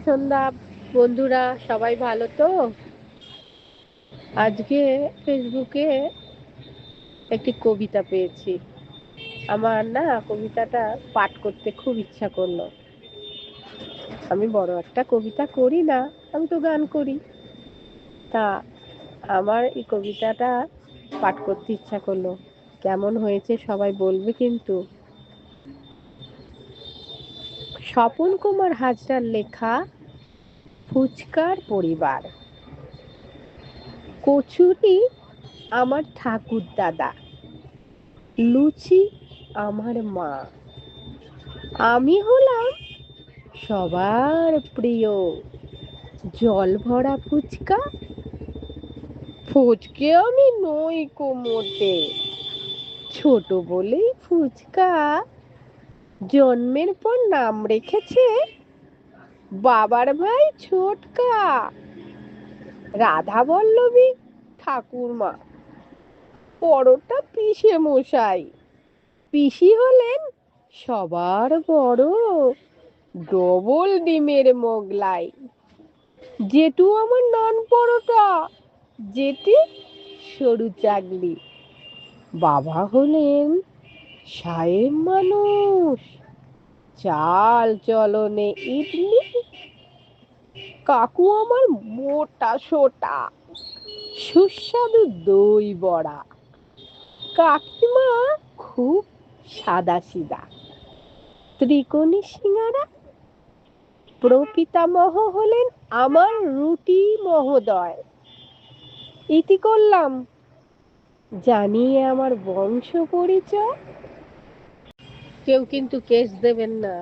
সন্ধ্যা বন্ধুরা, সবাই ভালো তো? আজকে ফেসবুকে একটি কবিতা পেয়েছি। আমার না কবিতাটা পাঠ করতে খুব ইচ্ছা করলো। আমি বড় একটা কবিতা করি না, আমি তো গান করি। তা আমার এই কবিতাটা পাঠ করতে ইচ্ছা করলো। কেমন হয়েছে সবাই বলবে কিন্তু। স্বপন কুমার হাজরার লেখা ফুচকার পরিবার। কচুরি আমার ঠাকুর দাদা, লুচি আমার মা, আমি হলাম সবার প্রিয় জল ভরা ফুচকা। ফুচকে আমি নই কো মোটে, ছোট বলেই ফুচকা। জন্মের পর নাম রেখেছে বাবার ভাই ছোটকা, রাধা বল্লভী ঠাকুরমা, পরোটা পিসে মশাই। পিসি হলেন সবার বড় ডবল ডিমের মোগলাই। জেঠু আমার নান পরোটা, জেঠি সরু চাগলি। বাবা হলেন সায়েম মানুষ, চাল চলনে ইডলি। কাকু আমার মোটা সোটা, সুস্বাদু দই বড়া। কাকিমা খুব সাদাসিধা, ত্রিকোণী সিঙ্গারা। প্রপিতামহ হলেন আমার রুটি মহোদয়। ইতি করলাম জানিয়ে আমার বংশ পরিচয়। কেউ কিন্তু কেস দেবেন না।